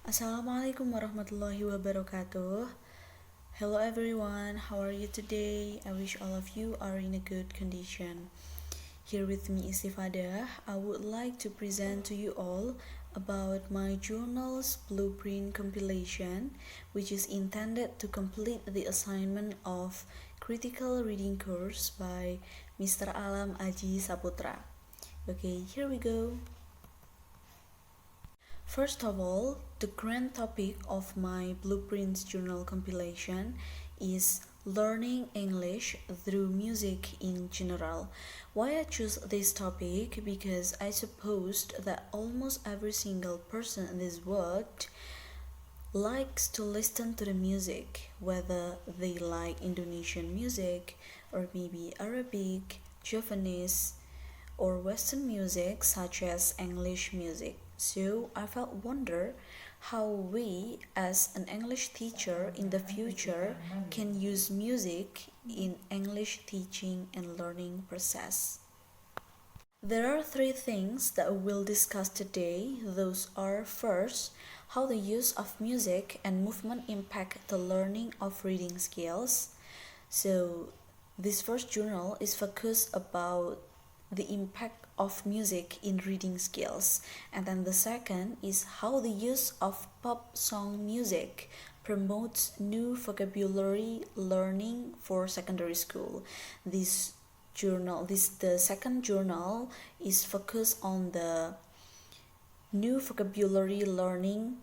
Assalamualaikum warahmatullahi wabarakatuh. Hello everyone, how are you today? I wish all of you are in a good condition. Here with me Istifadah, I would like to present to you all about my journal's blueprint compilation, which is intended to complete the assignment of critical reading course by Mr. Alam Aji Saputra. Okay, here we go. First of all, the grand topic of my Blueprints journal compilation is learning English through music in general. Why I choose this topic? Because I supposed that almost every single person in this world likes to listen to the music, whether they like Indonesian music or maybe Arabic, Japanese, or Western music such as English music. So I felt wonder how we as an English teacher in the future can use music in English teaching and learning process. There are three things that we will discuss today. Those are first, how the use of music and movement impact the learning of reading skills. So this first journal is focused about the impact of music in reading skills, and then the second is how the use of pop song music promotes new vocabulary learning for secondary school. The second journal is focused on the new vocabulary learning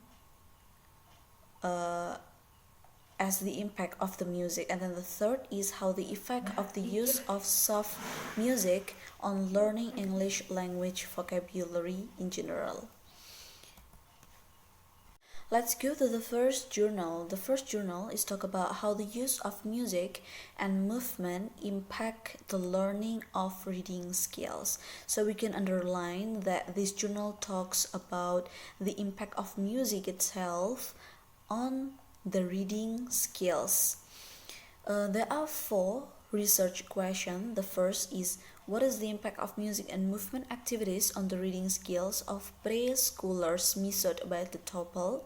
as the impact of the music, and then the third is how the effect of the use of soft music on learning English language vocabulary in general. Let's go to the first journal. The first journal is talk about how the use of music and movement impact the learning of reading skills. So we can underline that this journal talks about the impact of music itself on the reading skills. There are four research questions. The first is, what is the impact of music and movement activities on the reading skills of preschoolers measured by the TOEFL?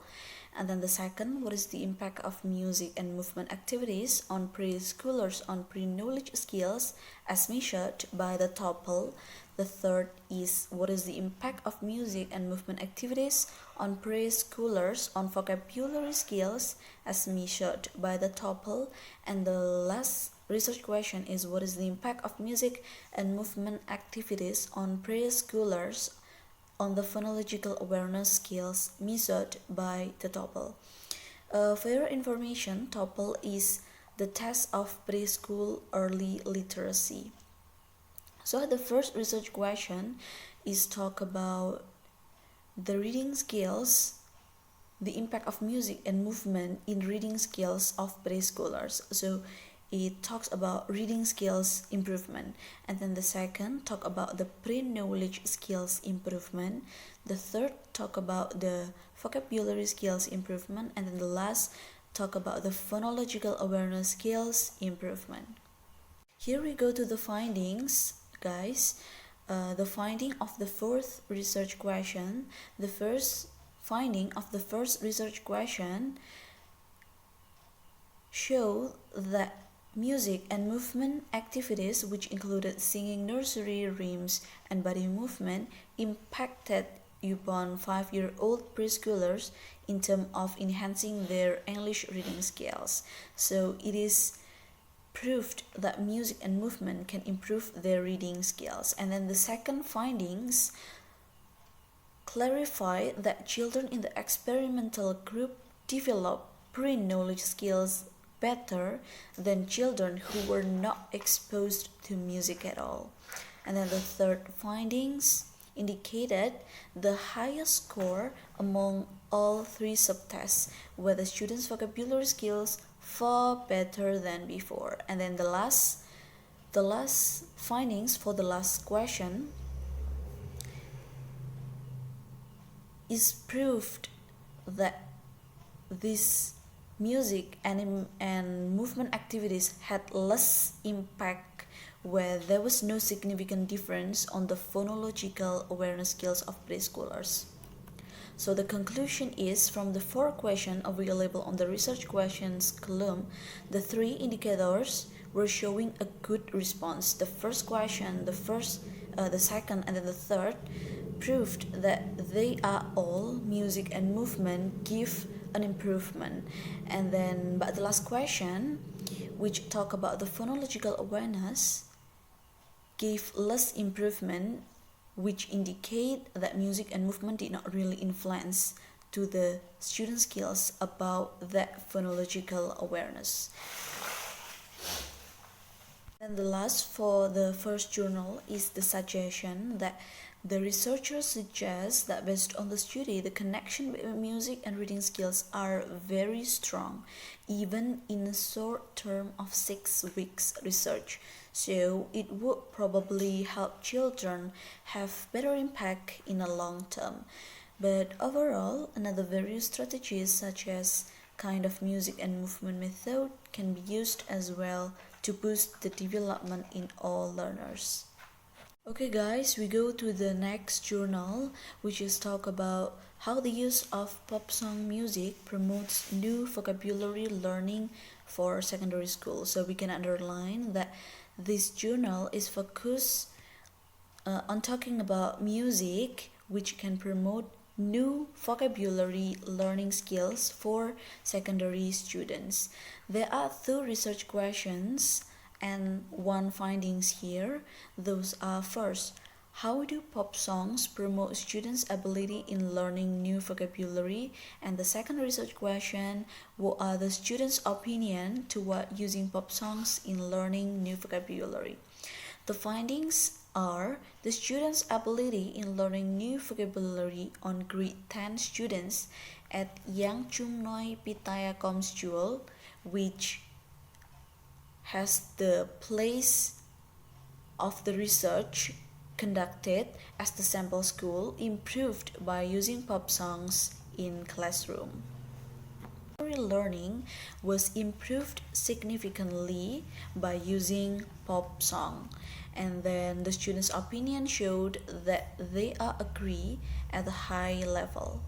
And then the second, what is the impact of music and movement activities on preschoolers on pre-knowledge skills as measured by the TOEFL? The third is, what is the impact of music and movement activities on preschoolers on vocabulary skills as measured by the TOEFL? And the last research question is, what is the impact of music and movement activities on preschoolers on the phonological awareness skills measured by the TOEFL? For your information, TOEFL is the test of preschool early literacy. So the first research question is talk about the reading skills, the impact of music and movement in reading skills of preschoolers. So it talks about reading skills improvement, and then the second talk about the pre-knowledge skills improvement, the third talk about the vocabulary skills improvement, and then the last talk about the phonological awareness skills improvement. Here we go to the findings, guys. The finding of the fourth research question. The first finding of the first research question show that music and movement activities, which included singing, nursery rhymes, and body movement, impacted upon 5-year-old preschoolers in terms of enhancing their English reading skills. So it is proved that music and movement can improve their reading skills. And then the second findings clarify that children in the experimental group develop pre-knowledge skills better than children who were not exposed to music at all. And then the third findings indicated the highest score among all three subtests, where the students' vocabulary skills far better than before. And then the last findings for the last question is proved that this music and movement activities had less impact where there was no significant difference on the phonological awareness skills of preschoolers. So the conclusion is, from the 4 questions available on the research questions column, the 3 indicators were showing a good response. The first question, the second, and then the third proved that they are all music and movement give an improvement. And then, but the last question, which talk about the phonological awareness, gave less improvement, which indicate that music and movement did not really influence to the student skills about that phonological awareness. And the last for the first journal is the suggestion that the researchers suggest that based on the study, the connection between music and reading skills are very strong, even in a short term of 6 weeks research. So it would probably help children have better impact in a long term. But overall, another various strategies such as kind of music and movement method can be used as well to boost the development in all learners. Okay guys, we go to the next journal, which is talk about how the use of pop song music promotes new vocabulary learning for secondary school. So we can underline that this journal is focused on talking about music which can promote new vocabulary learning skills for secondary students. There are 2 research questions and 1 findings here. Those are, first, how do pop songs promote students' ability in learning new vocabulary? And the second research question, what are the students' opinion toward using pop songs in learning new vocabulary? The findings are the students' ability in learning new vocabulary on grade 10 students at Yang Chung Noi Pitaya School, which has the place of the research conducted as the sample school, improved by using pop songs in classroom. Learning was improved significantly by using pop song, and then the students' opinion showed that they are agree at a high level.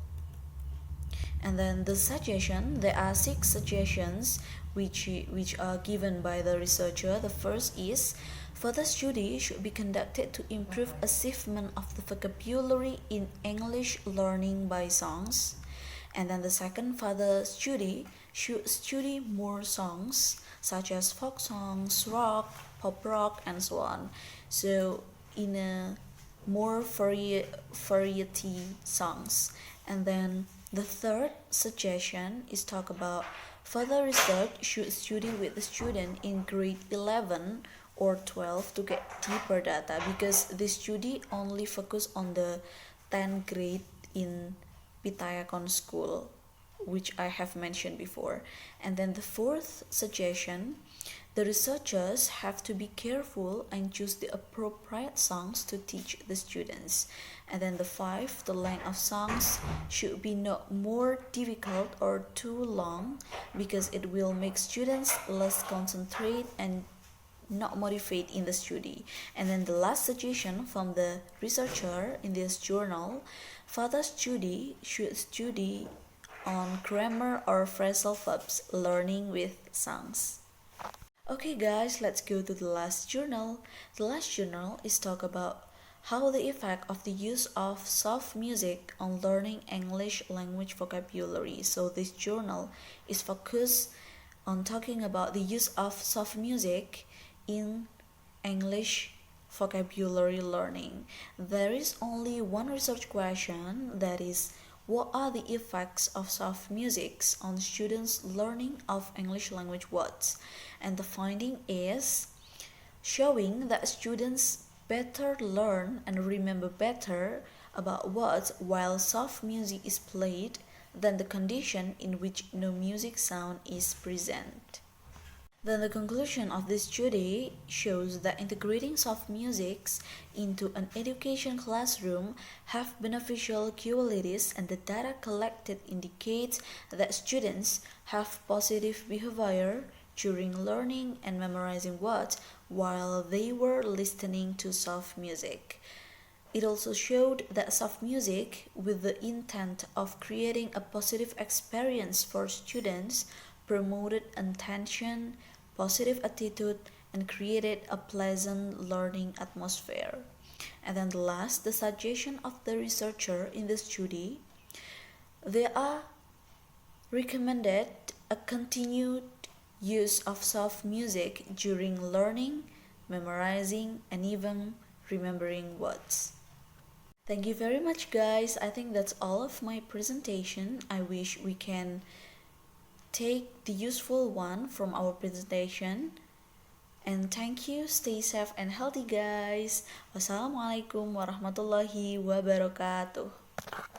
And then the suggestion, there are 6 suggestions which are given by the researcher. The first is, further study should be conducted to improve achievement of the vocabulary in English learning by songs. And then the second, further study should study more songs such as folk songs, rock, pop rock, and so on. So in a more variety songs. And then the third suggestion is talk about further research should study with the student in grade 11 or 12 to get deeper data, because this study only focus on the 10th grade in Pitayakon school, which I have mentioned before. And then the fourth suggestion, the researchers have to be careful and choose the appropriate songs to teach the students. And then the 5, the length of songs should be not more difficult or too long, because it will make students less concentrate and not motivate in the study. And then the last suggestion from the researcher in this journal, further study should study on grammar or phrasal verbs learning with songs. Okay guys, let's go to the last journal. The last journal is talk about how the effect of the use of soft music on learning English language vocabulary. So this journal is focused on talking about the use of soft music in English vocabulary learning. There is only 1 research question, that is, what are the effects of soft music on students' learning of English language words? And the finding is showing that students better learn and remember better about words while soft music is played than the condition in which no music sound is present. Then the conclusion of this study shows that integrating soft music into an education classroom have beneficial qualities, and the data collected indicates that students have positive behavior during learning and memorizing words while they were listening to soft music. It also showed that soft music, with the intent of creating a positive experience for students, promoted attention, positive attitude, and created a pleasant learning atmosphere. And then the last, the suggestion of the researcher in the study, they are recommended a continued use of soft music during learning, memorizing, and even remembering words. Thank you very much, guys. I think that's all of my presentation. I wish we can take the useful one from our presentation. And thank you. Stay safe and healthy, guys. Wassalamualaikum warahmatullahi wabarakatuh.